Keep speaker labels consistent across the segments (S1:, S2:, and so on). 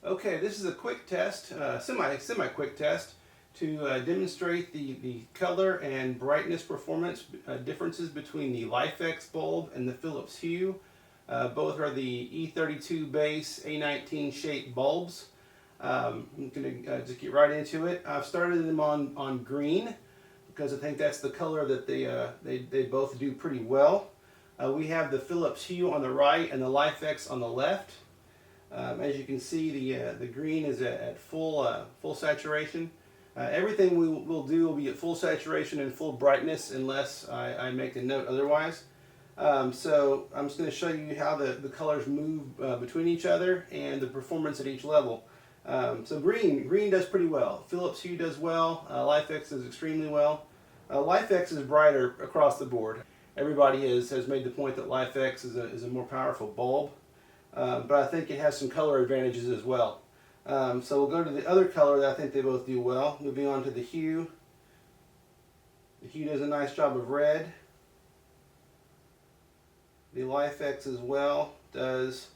S1: Okay, this is a quick test, semi-quick test to demonstrate the color and brightness performance differences between the LIFX bulb and the Philips HUE. Both are the E32 base A19 shaped bulbs. I'm going to just get right into it. I've started them on green because I think that's the color that they both do pretty well. We have the Philips HUE on the right and the LIFX on the left. As you can see, the green is at full saturation. Everything we'll do will be at full saturation and full brightness unless I make a note otherwise. So I'm just going to show you how the colors move between each other and the performance at each level. So green does pretty well. Philips HUE does well. LIFX does extremely well. LIFX is brighter across the board. Everybody has made the point that LIFX is a more powerful bulb. But I think it has some color advantages as well. So we'll go to the other color that I think they both do well. Moving on to the HUE. The HUE does a nice job of red. The LIFX as well does,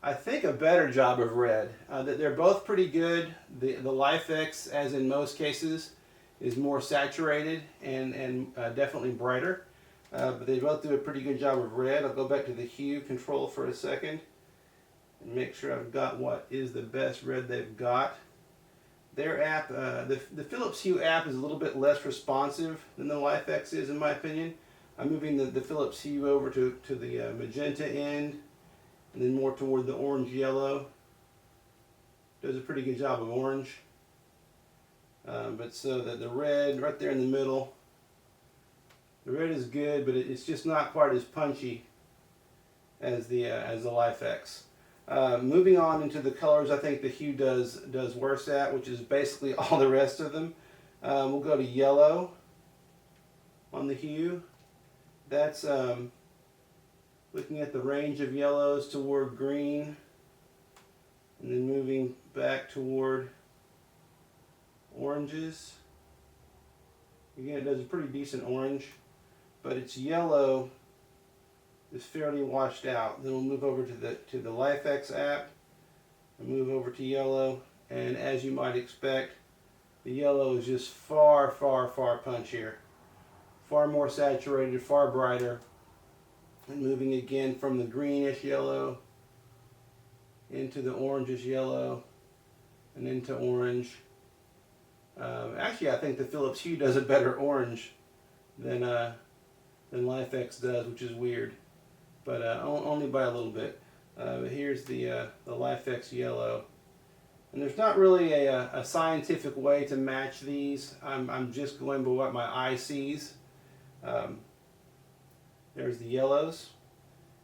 S1: I think, a better job of red. They're both pretty good. The LIFX, as in most cases, is more saturated and definitely brighter. But they both do a pretty good job of red. I'll go back to the HUE control for a second and make sure I've got what is the best red they've got. Their app, the Philips HUE app is a little bit less responsive than the LIFX is, in my opinion. I'm moving the Philips HUE over to the magenta end and then more toward the orange yellow. Does a pretty good job of orange. But so that the red right there in the middle, the red is good, but it's just not quite as punchy as the LIFX. Moving on into the colors, I think the HUE does worse at, which is basically all the rest of them. We'll go to yellow on the HUE. That's looking at the range of yellows toward green, and then moving back toward oranges. Again, it does a pretty decent orange, but its yellow is fairly washed out. Then we'll move over to the LIFX app and move over to yellow, and as you might expect, the yellow is just far punchier, far more saturated, far brighter, and moving again from the greenish yellow into the orangish yellow and into orange. Actually, I think the Philips HUE does a better orange than LIFX does, which is weird, but only by a little bit. Here's the LIFX yellow, and there's not really a scientific way to match these. I'm just going by what my eye sees. There's the yellows.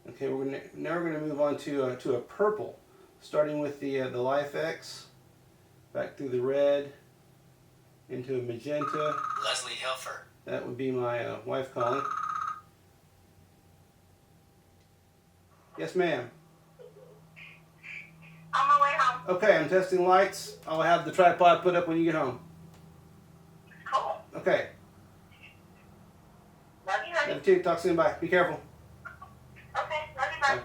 S1: Okay, now we're going to move on to a purple, starting with the LIFX, back through the red, into a magenta.
S2: Leslie Hilfer.
S1: That would be my wife calling. Yes, ma'am.
S3: On my way home.
S1: Okay, I'm testing lights. I'll have the tripod put up when you get home.
S3: Cool.
S1: Okay.
S3: Love you, honey.
S1: Love you too. Talk soon. Bye. Be careful.
S3: Okay, love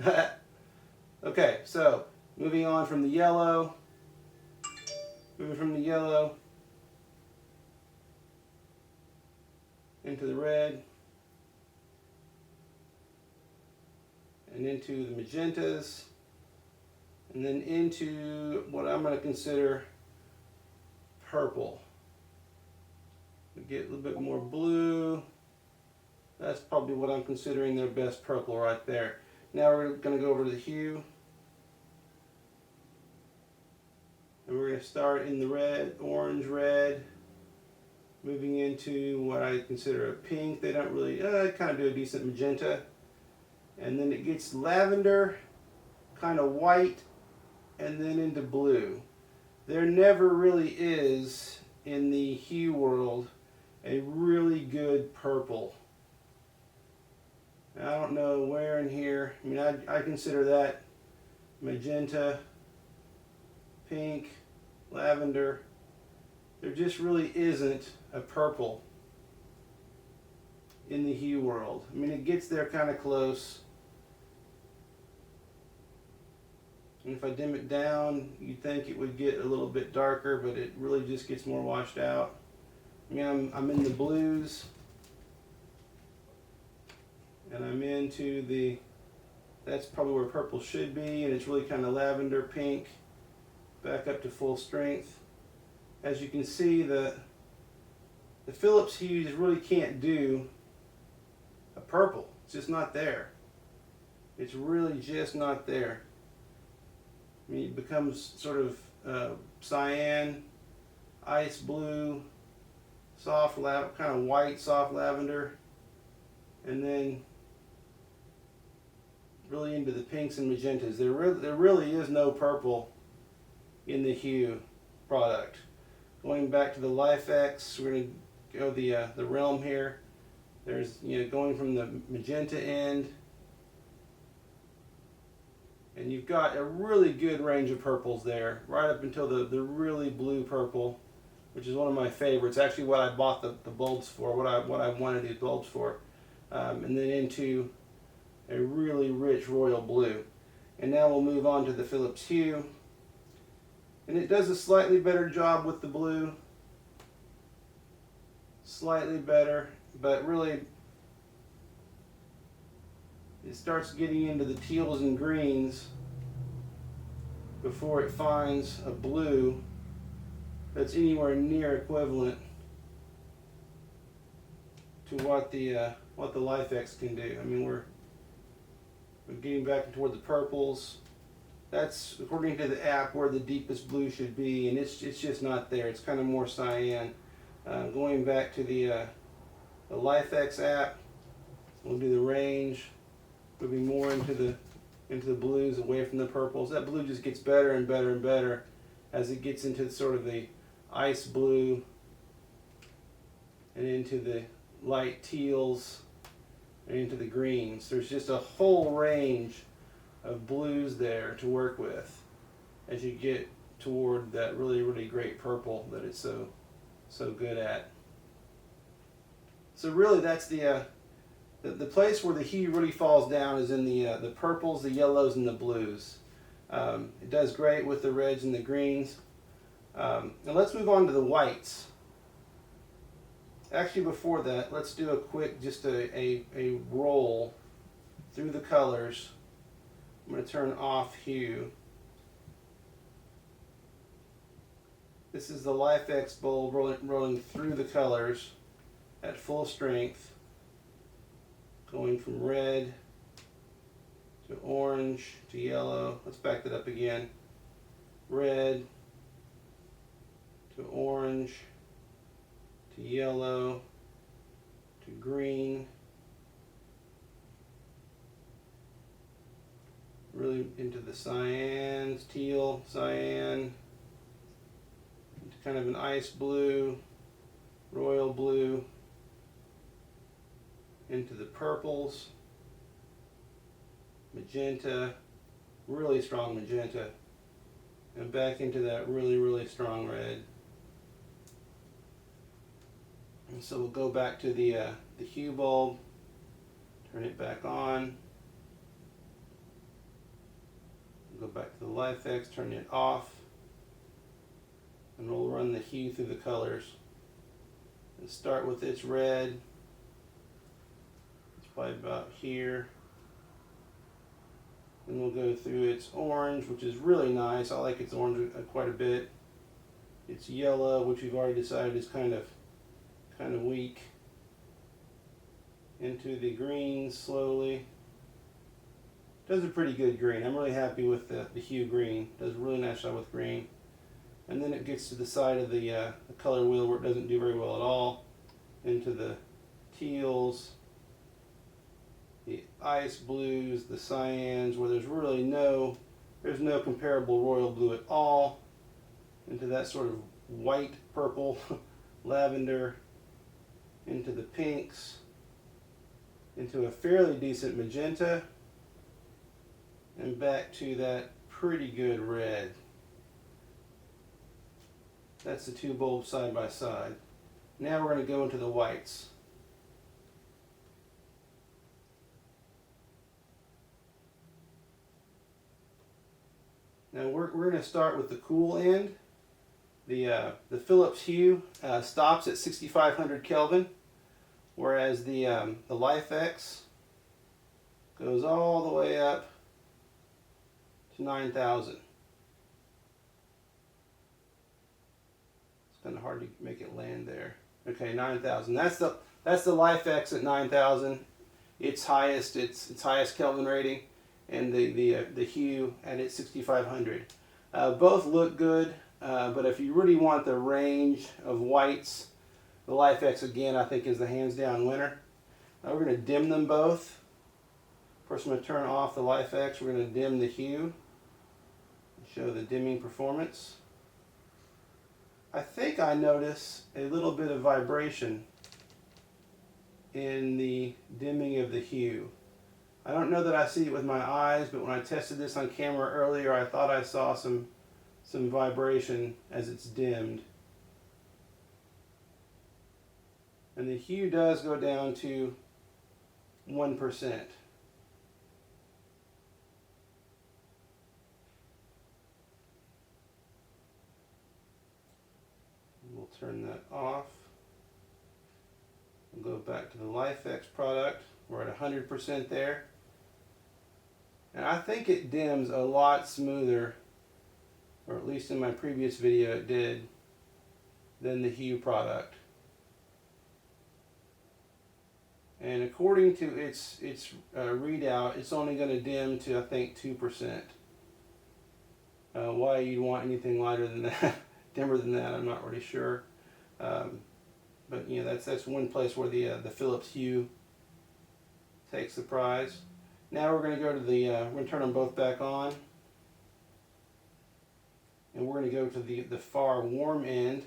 S3: you, bye.
S1: Okay, so moving on from the yellow. Moving from the yellow into the red and into the magentas and then into what I'm going to consider purple. We get a little bit more blue. That's probably what I'm considering their best purple right there. Now we're going to go over to the HUE. And we're going to start in the red, orange, red, moving into what I consider a pink. They don't really, kind of do a decent magenta. And then it gets lavender, kind of white, and then into blue. There never really is, in the HUE world, a really good purple. I don't know where in here. I mean, I consider that magenta, pink, lavender. There just really isn't a purple in the HUE world. I mean, it gets there kind of close, And if I dim it down, you'd think it would get a little bit darker, but it really just gets more washed out. Again, I'm in the blues, and I'm into the, that's probably where purple should be, and it's really kind of lavender pink, back up to full strength. As you can see, the Philips hues really can't do a purple. It's just not there. It's really just not there. I mean, it becomes sort of cyan, ice blue, soft kind of white, soft lavender, and then really into the pinks and magentas. There really is no purple in the HUE product. Going back to the LIFX, we're going to go the realm here. There's, going from the magenta end, and you've got a really good range of purples there, right up until the really blue purple, which is one of my favorites. Actually, what I bought the bulbs for, what I wanted these bulbs for, and then into a really rich royal blue. And now we'll move on to the Philips HUE, and it does a slightly better job with the blue, slightly better, but really it starts getting into the teals and greens before it finds a blue that's anywhere near equivalent to what the LIFX can do. I mean, we're getting back toward the purples. That's, according to the app, where the deepest blue should be, and it's just not there. It's kind of more cyan. Going back to the LIFX app, we'll do the range, moving more into the blues, away from the purples. That blue just gets better and better and better as it gets into sort of the ice blue and into the light teals and into the greens. There's just a whole range of blues there to work with as you get toward that really, really great purple that it's so good at. So really, that's the place where the HUE really falls down is in the purples, the yellows, and the blues. It does great with the reds and the greens. And let's move on to the whites. Actually, before that, let's do a quick, just a roll through the colors. I'm going to turn off HUE. This is the LIFX bulb rolling through the colors at full strength, going from red to orange to yellow. Let's back that up again. Red to orange to yellow to green, really into the cyans, teal, cyan, into kind of an ice blue, royal blue, into the purples, magenta, really strong magenta, and back into that really, really strong red. And so we'll go back to the HUE bulb, turn it back on, go back to the LIFX, turn it off, and we'll run the HUE through the colors. And start with its red. It's probably about here. Then we'll go through its orange, which is really nice. I like its orange quite a bit. Its yellow, which we've already decided is kind of weak. Into the greens slowly. Does a pretty good green. I'm really happy with the HUE green. Does a really nice job with green. And then it gets to the side of the color wheel where it doesn't do very well at all. Into the teals, the ice blues, the cyans, where there's really no comparable royal blue at all. Into that sort of white purple, lavender, into the pinks, into a fairly decent magenta, and back to that pretty good red. That's the two bulbs side by side. Now we're going to go into the whites. Now we're going to start with the cool end. The Philips Hue stops at 6,500 Kelvin, whereas the LIFX goes all the way up to 9,000. It's kind of hard to make it land there. Okay, 9,000. That's the LIFX at 9,000. Its highest Kelvin rating, and the Hue at its 6,500. Both look good, but if you really want the range of whites, the LIFX again I think is the hands down winner. We're going to dim them both. First I'm going to turn off the LIFX. We're going to dim the Hue. Show the dimming performance. I think I notice a little bit of vibration in the dimming of the Hue. I don't know that I see it with my eyes, but when I tested this on camera earlier, I thought I saw some vibration as it's dimmed. And the Hue does go down to 1%. We'll turn that off. We'll go back to the LIFX product. We're at 100% there. And I think it dims a lot smoother, or at least in my previous video it did, than the HUE product. And according to its readout, it's only going to dim to, I think, 2%. Why you'd want anything lighter than that, dimmer than that, I'm not really sure. But you know, that's one place where the Philips Hue takes the prize. Now we're going to go to the, we're going to turn them both back on. And we're going to go to the far warm end.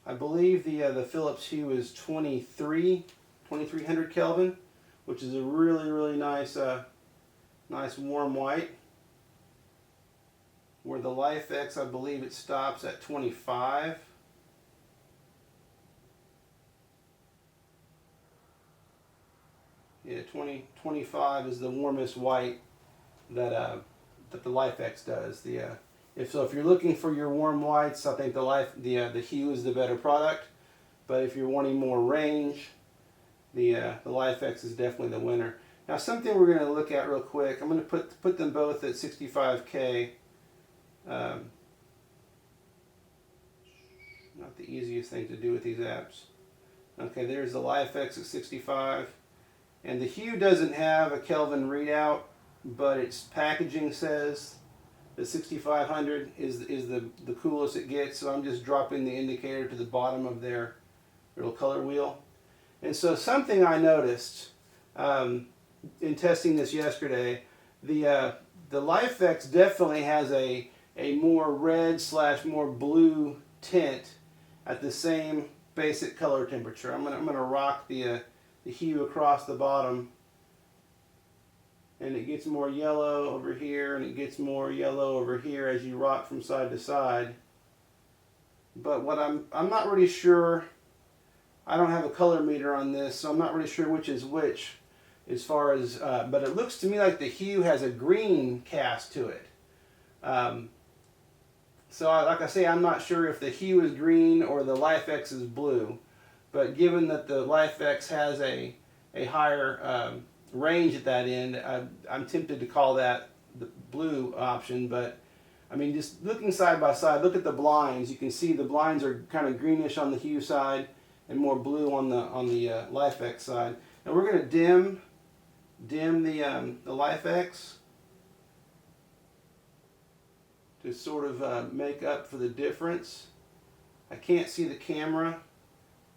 S1: I believe the Philips Hue is 2300 Kelvin, which is a really nice nice warm white. Where the LIFX, I believe it stops at 25. Yeah, 25 is the warmest white that that the LIFX does. If you're looking for your warm whites, I think the HUE is the better product. But if you're wanting more range, the LIFX is definitely the winner. Now, something we're going to look at real quick. I'm going to put them both at 65K. Not the easiest thing to do with these apps. Okay, there's the LIFX at 65. And the HUE doesn't have a Kelvin readout, but its packaging says the 6500 is the coolest it gets. So I'm just dropping the indicator to the bottom of their little color wheel. And so something I noticed in testing this yesterday, the LIFX definitely has a more red / more blue tint at the same basic color temperature. I'm gonna rock the HUE across the bottom, and it gets more yellow over here, and it gets more yellow over here as you rock from side to side. But what I'm not really sure. I don't have a color meter on this, so I'm not really sure which is which, as far as. But it looks to me like the HUE has a green cast to it. So like I say, I'm not sure if the HUE is green or the LIFX is blue. But given that the LIFX has a higher range at that end, I'm tempted to call that the blue option. But I mean, just looking side by side, look at the blinds. You can see the blinds are kind of greenish on the HUE side and more blue on the LIFX side. And we're going to dim the LIFX to sort of make up for the difference. I can't see the camera.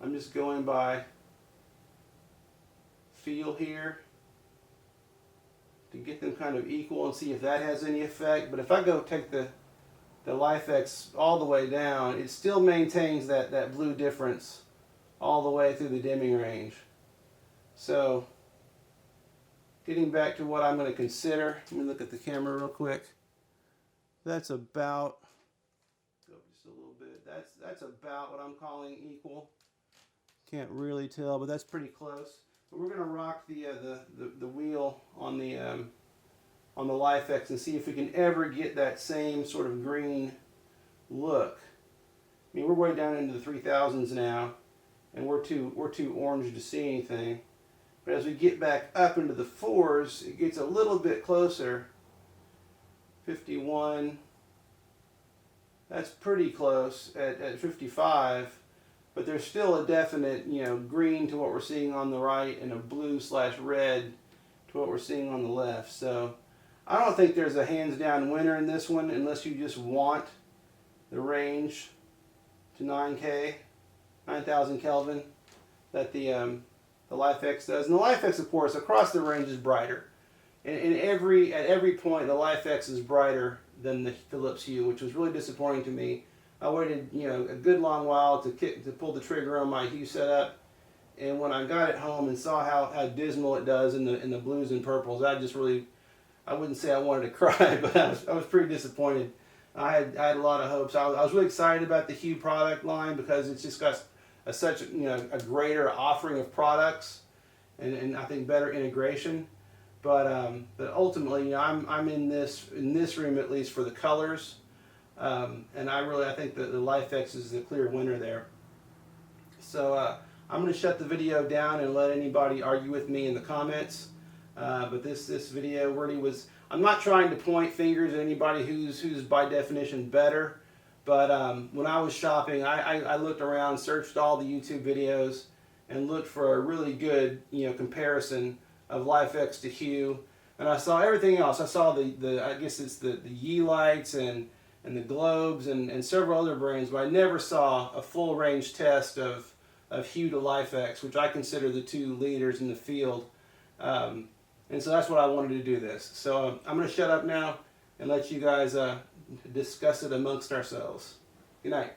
S1: I'm just going by feel here to get them kind of equal and see if that has any effect. But if I go take the LIFX all the way down, it still maintains that blue difference all the way through the dimming range. So getting back to what I'm going to consider, let me look at the camera real quick. That's about, go just a little bit, that's about what I'm calling equal. Can't really tell, but that's pretty close. But we're going to rock the wheel on the on the LIFX and see if we can ever get that same sort of green look. I mean, we're way down into the 3000s now, and we're too orange to see anything. But as we get back up into the 4s, it gets a little bit closer. 51. That's pretty close at 55. But there's still a definite, green to what we're seeing on the right and a blue/red to what we're seeing on the left. So I don't think there's a hands-down winner in this one unless you just want the range to 9K, 9,000 Kelvin that the LIFX does. And the LIFX, of course, across the range is brighter. And at every point, the LIFX is brighter than the Philips Hue, which was really disappointing to me. I waited, a good long while to pull the trigger on my Hue setup, and when I got it home and saw how dismal it does in the blues and purples, I wouldn't say I wanted to cry, but I was pretty disappointed. I had a lot of hopes. I was really excited about the Hue product line because it's just got such a greater offering of products, and I think better integration. But ultimately, I'm in this room at least for the colors. And I think that the LIFX is the clear winner there. So I'm going to shut the video down and let anybody argue with me in the comments. But this video really was, I'm not trying to point fingers at anybody who's by definition better. But when I was shopping, I looked around, searched all the YouTube videos, and looked for a really good comparison of LIFX to Hue. And I saw everything else. I saw I guess it's the Yi lights and the globes and several other brands, but I never saw a full range test of Hue to LIFX, which I consider the two leaders in the field. And so that's what I wanted to do this. So I'm going to shut up now and let you guys discuss it amongst ourselves. Good night.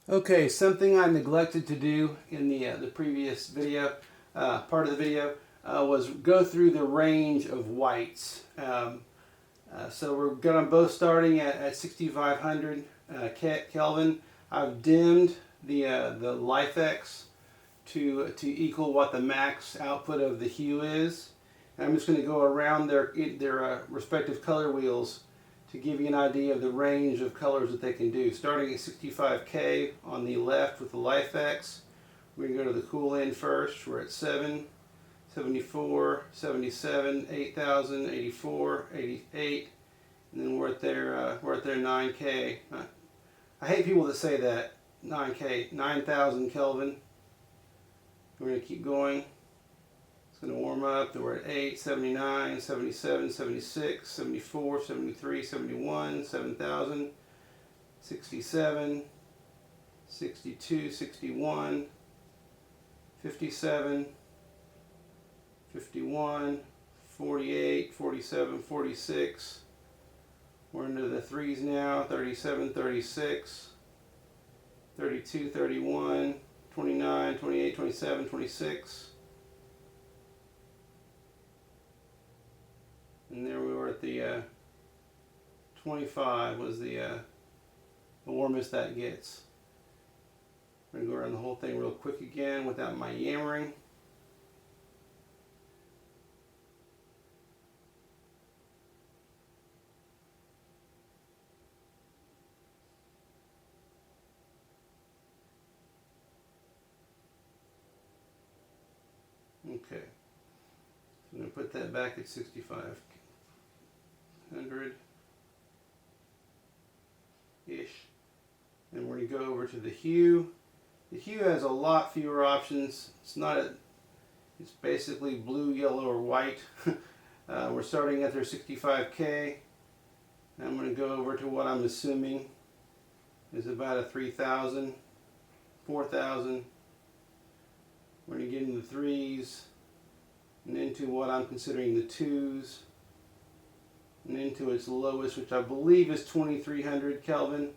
S1: Okay, something I neglected to do in the previous video, part of the video, was go through the range of whites. So we're going to both starting at 6500 Kelvin. I've dimmed the LIFX to equal what the max output of the Hue is. And I'm just going to go around their respective color wheels to give you an idea of the range of colors that they can do. Starting at 65K on the left with the LIFX, we're going to go to the cool end first. We're at 7, 74, 77, 8,000, 84, 88, and then we're at their 9K. I hate people that say that. 9K, 9,000 Kelvin. We're going to keep going. It's going to warm up. We're at 8, 79, 77, 76, 74, 73, 71, 7,000, 67, 62, 61, 57, 51, 48, 47, 46. We're into the 3s now. 37, 36, 32, 31, 29, 28, 27, 26. And there we were at the 25 was the warmest that gets. I'm going to go around the whole thing real quick again without my yammering. Okay, so I'm going to put that back at 6,500-ish. And we're going to go over to the Hue. The Hue has a lot fewer options. It's basically blue, yellow, or white. We're starting at their 65K. I'm going to go over to what I'm assuming is about a 3,000, 4,000. We're going to get into the 3s and into what I'm considering the 2s and into its lowest, which I believe is 2,300 Kelvin.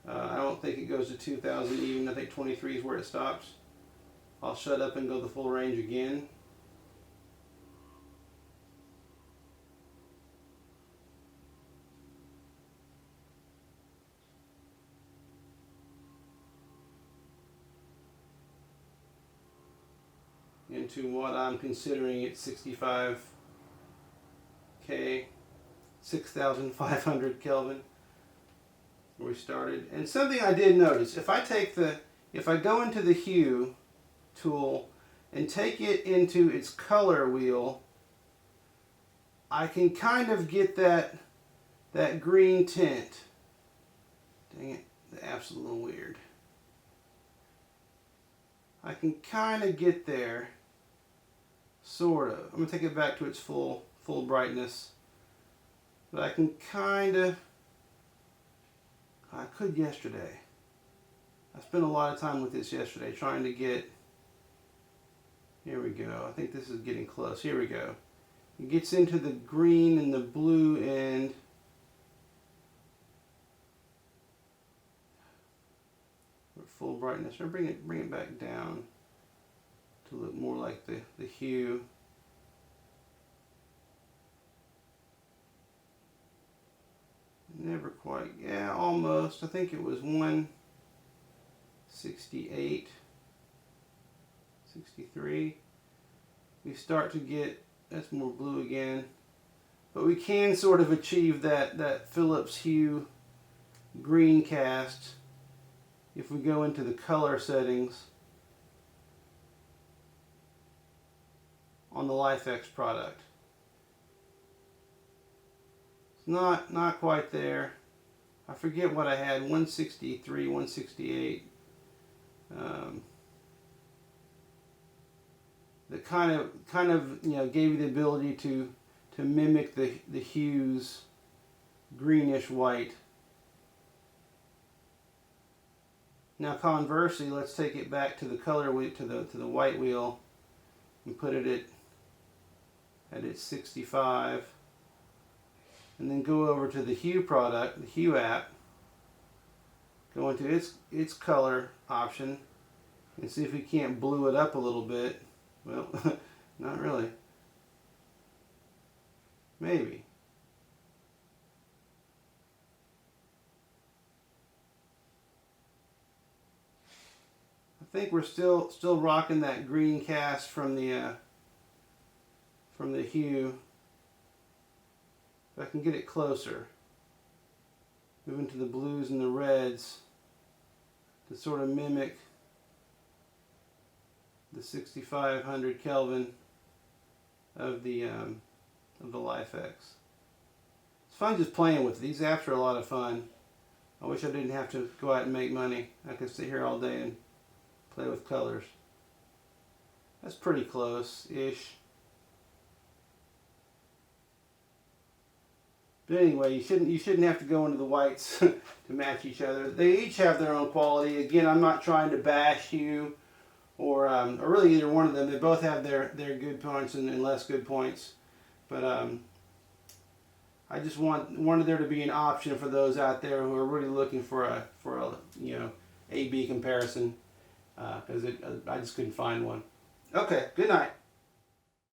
S1: I don't think it goes to 2,000 even. I think 23 is where it stops. I'll shut up and go the full range again. into what I'm considering it's 65K, 6,500 Kelvin where we started. And something I did notice, if I go into the HUE tool and take it into its color wheel, I can kind of get that green tint. Dang it, the app's a little weird. I can kind of get there, sort of. I'm gonna take it back to its full brightness, but I can kind of. I could yesterday. I spent a lot of time with this yesterday trying to get. Here we go. I think this is getting close. Here we go. It gets into the green and the blue end. Full brightness, or bring it back down to look more like the HUE. Never quite, yeah, almost. I think it was 168, 63. We start to get, that's more blue again, but we can sort of achieve that Philips HUE green cast if we go into the color settings on the LIFX product. It's not quite there. I forget what I had, 163, 168. That kind of gave you the ability to mimic the hues, greenish white. Now conversely, let's take it back to the color wheel, to the white wheel, and put it at its 65, and then go over to the HUE product, the HUE app, go into its color option, and see if we can't blue it up a little bit. Well, not really. Maybe. I think we're still rocking that green cast from the HUE. If I can get it closer, move into the blues and the reds to sort of mimic the 6,500 Kelvin of the LIFX. It's fun just playing with these apps. Are a lot of fun. I wish I didn't have to go out and make money. I could sit here all day and play with colors. That's pretty close-ish. But anyway, you shouldn't have to go into the whites to match each other. They each have their own quality. Again, I'm not trying to bash you or really either one of them. They both have their good points and less good points. But I just wanted there to be an option for those out there who are really looking for a A/B comparison, because I just couldn't find one. Okay, good night.